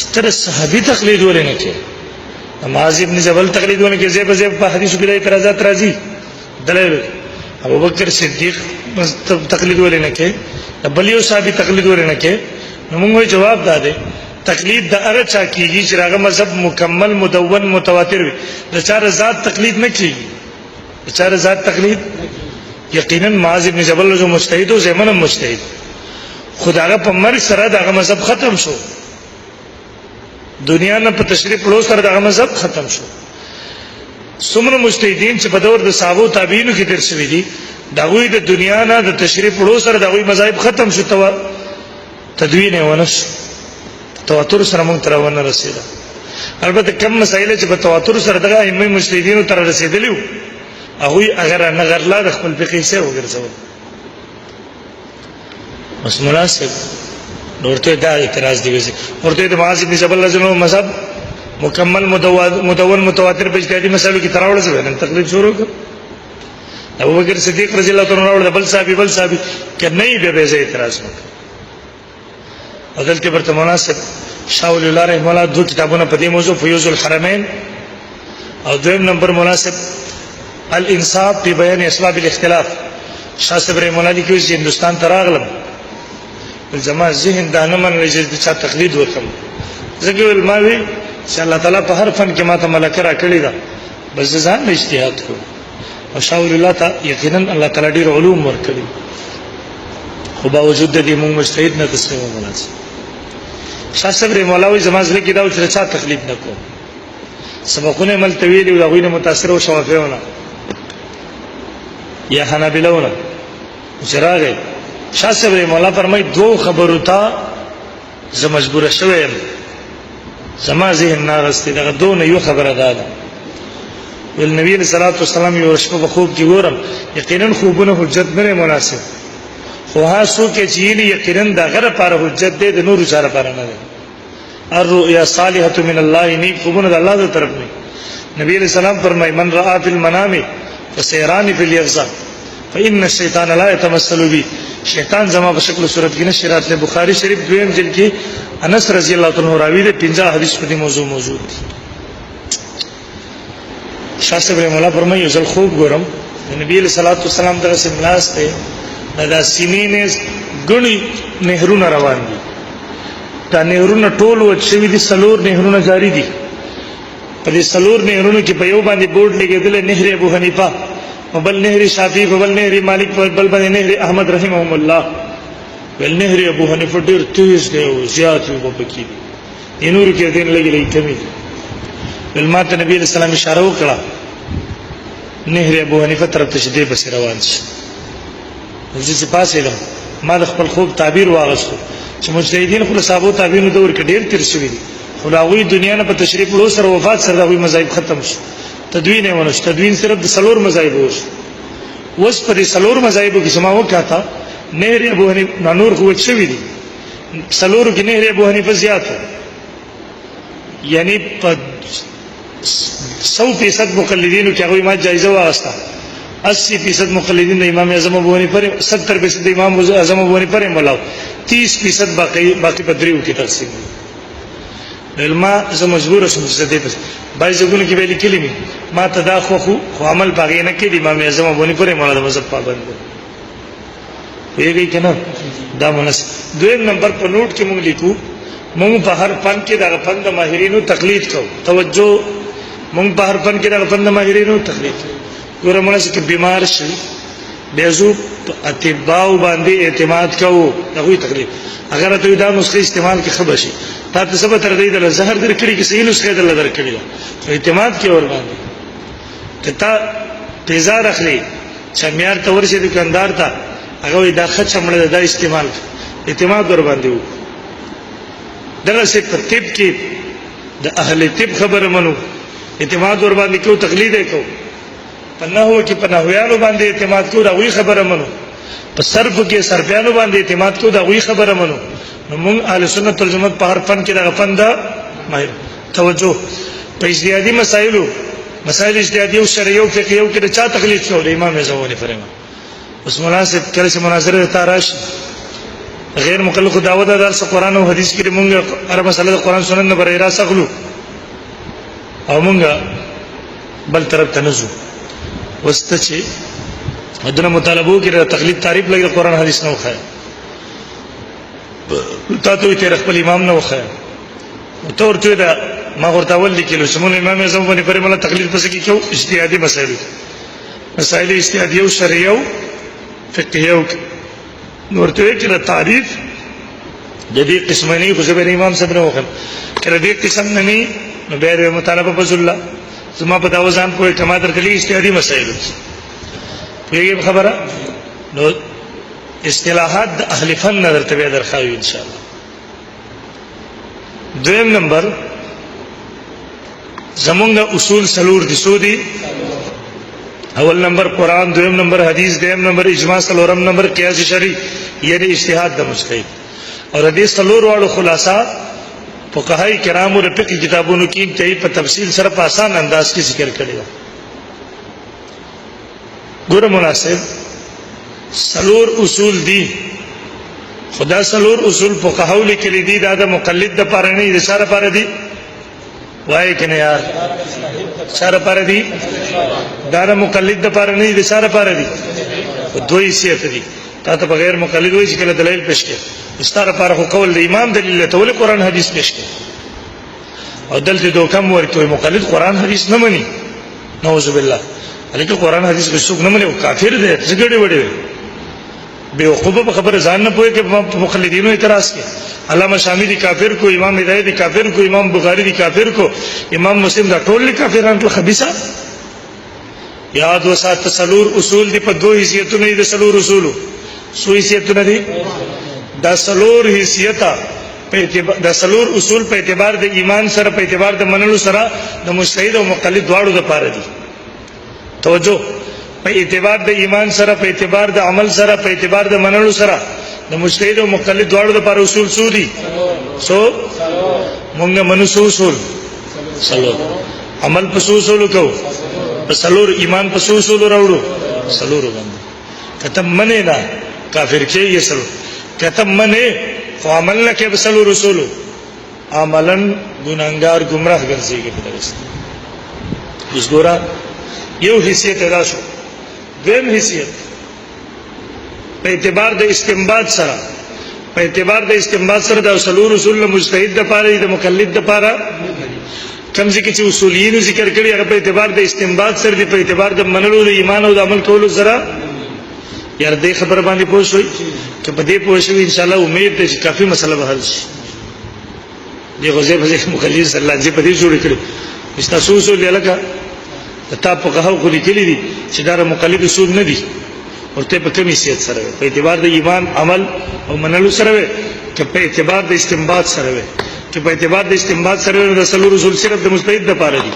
ستر صحابي تقلید ولې نه کوي معاذ ابن جبل تقلید ولې کوي زیب زیب په حدیث کې اعتراضات راځي دلیل ابو بکر صدیق تقلید ولې نه کوي بل یو صحابي تقلید ولې نه کوي نو موږ جواب داده تقلید د هغه چا کیږي چې هغه مذهب مکمل مدون متواتر وي د چا ذات تقلید نه کیږي د چا ذات تقلید یقینا معاذ ابن جبل جو مجتهد او زمن مجتهد خدای په مرګ سره دغه مذهب ختم شو دنیا نه په تشریف لو سره دغه مذهب ختم شو څومره مجتهدین چې په دور د صحابه تابعینو کې تیر شوي دي دغه د دنیا نه د تشریف لو سره دغه مذاهب ختم شو تدوین ونش تواتر سره مونږ تر ونه رسیدا البته کم مسائل چې په تواتر سره دغه ائمه مجتهدینو تر رسیدلیو هغه اگر نه غرلا د خپل فقې سره وګرځول بس مناسب ورته دا اعتراض دی ورته د معاذ بن جبل رضی مذهب مکمل مدون متواتر په اجتهادي مسائلو کې تراوړل شوی نن تقلید شروع کړ ابو بکر صدیق رضی الله تعالی عنہ بل صحابي کنه به زه اعتراض وکړ عدالت پر مناسب شاول الله رحمه الله دو کتابونه په دې موضوع فیوز الحرمین او دویم نمبر مناسب الانصاف فی بیان اسباب الاختلاف شاه صاحب رحمه الله لیکي چې هندستان ته راغلم الزما ذهن دا نه من چې چا تقلید وکم زګي علماوی چې الله تعالی په هر فن کې ماته ملکه را کړی دا بس ځان له اجتهاد کو او شاول الله ته یقینا الله تعالی ډیر علوم ورکړي خو باوجود د دې موږ مجتهد نه تسلیم وناس شاه صاحب رحمه الله زما ځل کې دا چې چا تقلید نه کو سبقونه ملتوی دی او غوینه متاثر او شوافیونه یا حنابلونه چراغه شاه صاحب رحمه الله فرمای دو خبرو ته زه مجبور شوم زما ذهن ناغستی دغه دونه یو خبره ده ول نبی صلی الله علیه وسلم یو شپه په خوب کې ګورم یقینا خوبونه حجت نه مناسب خو هاسو کې چې یقینا دا غره پر حجت دې د نور سره پر نه ده الرؤيا صالحه من الله ني خوبونه د الله تر طرف نه نبی علیہ السلام فرمای من رأى في المنام فسيران في اليقظه فإن الشيطان لا يتمثل بي شیطان زما په شکل صورت کې نشه راتله بخاری شریف دویم جلد کې انس رضی الله تعالی عنہ راوی دي 15 حدیث په دې موضوع موجود دي شاه صاحب مولا فرمایي زل خوب ګورم نبی علیہ الصلوۃ والسلام دغه سملاس ته دا سینې غني نهرونه روان دي دا نهرونه ټول وچوي دي سلور نهرونه جاری دي په دې سلور نهرونو کې په یو باندې بورډ لګیدل نهر ابو حنیفه وبل نهر شافعی وبل نهر مالک وبل باندې نهر احمد رحمهم الله ول نهر ابو حنیفه ډیر تیز دی او زیات یو پکې دي نور کې دین لګلې کمی ول ماته نبی رسول الله اشاره وکړه نهر ابو حنیفه طرف ته شدي بس روان شي چې پاسې لم ما د خپل خوب تعبیر واغستو چې مجتهدین خو صحابه تابعین دور کې ډیر تیر شوی دي خدای دنیا نه په تشریف لو سره وفات سره دوی مذاهب ختم شو تدوین ونش تدوین صرف د سلور مذاهب وس پر سلور مذاهب کې سما وکاته نهر ابو حنیفه نور خو شوی دي سلور کې نهر ابو حنیفه زیات یعنی په 100% مقلدینو کې هغه ما جایزه واغسته 80% مقلدین د امام اعظم ابو حنیفه 70% د امام اعظم ابو حنیفه مولا 30% باقی په دریو کې تقسیم علما زه مجبور شوم چې دې په بای ځګونو کې ویلي کلمې ما تدا خو عمل باغې نه کړي امام اعظم ابو حنیفه مولا د مذهب پابند ویږي کنه دا منس دویم نمبر په نوٹ کې مونږ لیکو مونږ په هر فن کې د فن د ماهرینو تقلید کوو توجه مونږ په هر فن کې د فن د ماهرینو تقلید ګوره مونږ چې بیمار شي بیزو اتباع باندې اعتماد کوو دغه تقلید اگر ته دا نسخه استعمال کې خبر شي تا ته سبا تر دې د زهر درکړي کې صحیح نسخه دل درکړي اعتماد کې اور باندې کته تیزار اخلي چمیار تور شي دکاندار ته هغه دا خچ مړه د استعمال اعتماد ور باندې وو دغه څه په طب کې د اهل طب خبره منو اعتماد ور باندې کو تقلید کو پنهو کې پنهویانو باندې اعتماد کو دا وی خبره منو په صرف کې صرفیانو باندې اعتماد کو دا وی خبره منو نو موږ اهل سنت والجماعت په هر فن کې دا فن دا ماهر توجه په اجتهادي مسائل اجتهادي او شرعي او فقهي او کې چا تقلید شو د امام زوونی فرما اوس مناسب کله چې مناظره تاراش غیر مکلف دعوت درس قرآن او حدیث کې موږ هر مسله قرآن سنت نه بره راس اخلو او موږ بل طرف ته نزو وسته چې دنه مطالبه کې تقلید تعریف لګي قرآن حدیث نه وخه تا ته تیر خپل امام نه وخه تو ورته دا ما ورته ول لیکلو چې موږ امام اعظم باندې پرې مله تقلید پس کې کو اجتهادي مسائل اجتهادي او شرعي او فقهي او نورته کې تعریف د دې قسمانی خو زبر امام صاحب نه وخم کړه دې قسم نه نو به مطالبه فضل الله زما په دا وزن کوی ټماټر کلی اجتهادي مسائل پیږي خبره نو اصطلاحات د اهل فن نظر ته درخواوي ان شاء الله دویم نمبر زمونږ اصول سلور دي سودي اول نمبر قرآن دویم نمبر حدیث دویم نمبر اجماع سلورم نمبر قیاس شرعی یعنی اجتهاد د مجتهد اور حدیث سلور واړو خلاصہ فقهای کرامو د فقہ کتابونو کې انتهایی په تفصیل سره په آسان انداز کې ذکر کړی دی ګوره مناسب سلور اصول دي خدا سلور اصول فقهاو لیکلي دي دا د مقلد د پاره نه دي سره پاره دي وای کنه یار سره پاره دي دا د مقلد د پاره نه دي سره پاره دي دوی حیثیت دي تا ته بغیر مقلد وای چې کله دلیل پېښ کړي استاره پاره خو قول د امام دلیل ته ول قرآن حدیث پېښ کړي او دلته دوکم ورکوي مقلد قرآن حدیث نه مني نعوذ بالله الیکه قرآن حدیث به څوک نه مني او کافر دي څنګه وړي بے وقوفه خبر ځان نه پوهه کې مقلدینو اعتراض کړي علامہ شامی دی کافر کو امام ہدایت دی کافر کو امام بخاری دی کافر کو امام مسلم دا ټول کافرانو ټول خبيثه یاد وسات تسلور اصول دی په دوه حیثیتونه دي سلور اصول سو حیثیتونه دي دا سلور حیثیتا په اعتبار دا سلور اصول په اعتبار د ایمان سره په اعتبار د منلو سره د مجتهد او مقلد دواړو د پاره دي توجه په اعتبار د ایمان سره په اعتبار د عمل سره په اعتبار د منلو سره د مجتهد او مقلد دواړو لپاره اصول سودي سو مونږ منسو اصول سلور عمل په اصول کو په سلور ایمان په اصول راوړو سلور باندې کته منه نه کافر کې یې سلور کته منه خو عمل نه کې په سلور اصول عملن ګناګار گمراه ګرځيږي په دغه اوس ګورا یو حیثیت ادا شو دویم حیثیت په اعتبار د استنباط سره د سلور اصول مجتهد د پاره د مقلد د پاره کمزې کې چې اصولین ذکر کړي هغه په اعتبار د استنباط سره دی په اعتبار د منلو د ایمان او د عمل کولو سره یار دې خبر باندې پوه شوي چې په دې پوه شوي ان شاء الله امید ده چې کافي مسله به حل شي دی غزه په مقلد صلی الله علیه په دې جوړ کړي استاسو اصول لکه تا په قهو خو لیکلي دي چې دا مقلد اصول نه دي ورته په کمی حیثیت سره په اعتبار د ایمان عمل او منلو سره کې په اعتبار د استنباط سره چې په اعتبار د استنباط سره د سلور اصول صرف د مجتهد لپاره دي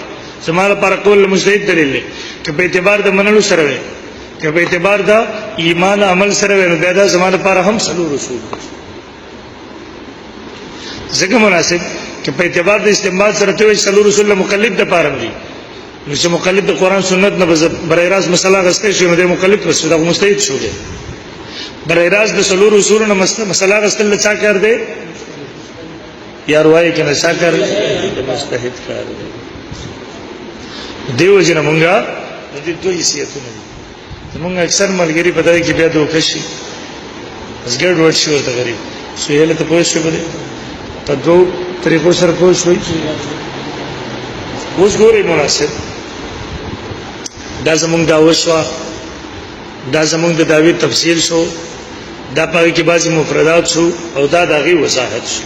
زموږ لپاره کول مجتهد دلیل دی چې په اعتبار د منلو سره کې په اعتبار د ایمان عمل سره نو دا زموږ لپاره هم سلور اصول ځکه مناسب چې په اعتبار د استنباط سره ته سلور اصول مقلد لپاره دي نو چې مقلد د قرآن سنت نه برای راست مسله غسته شي نو د مقلد پس دا مجتهد شو دی برای راست د سلور اصول نه مسله غسته چا کار دی یار وای کنه چا کار دی مجتهد کار دی دیو جن مونږه د دې دوه حیثیتونه دي مونږ اکثر ملګری پدای کې بیا دوه کشي اسګر ورډ شو ته غریب سویل ته پوه شو بده په دوه طریقو سره پوه شوي اوس ګورې مناسب دا زمونږ دا وشوه دا زمونږ د دعوی تفصیل شو دا پاره کې بعضی مفردات شو او دا دغه وضاحت شو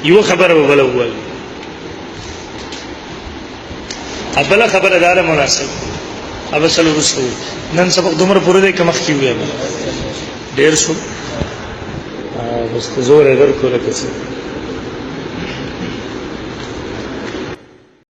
یو خبره وبله وایي ابله خبره دار مناسب ابل سلو رسو نن سبق دومره پوره دی کمخ کیږي ډیر شو بس زور اگر کوله کڅ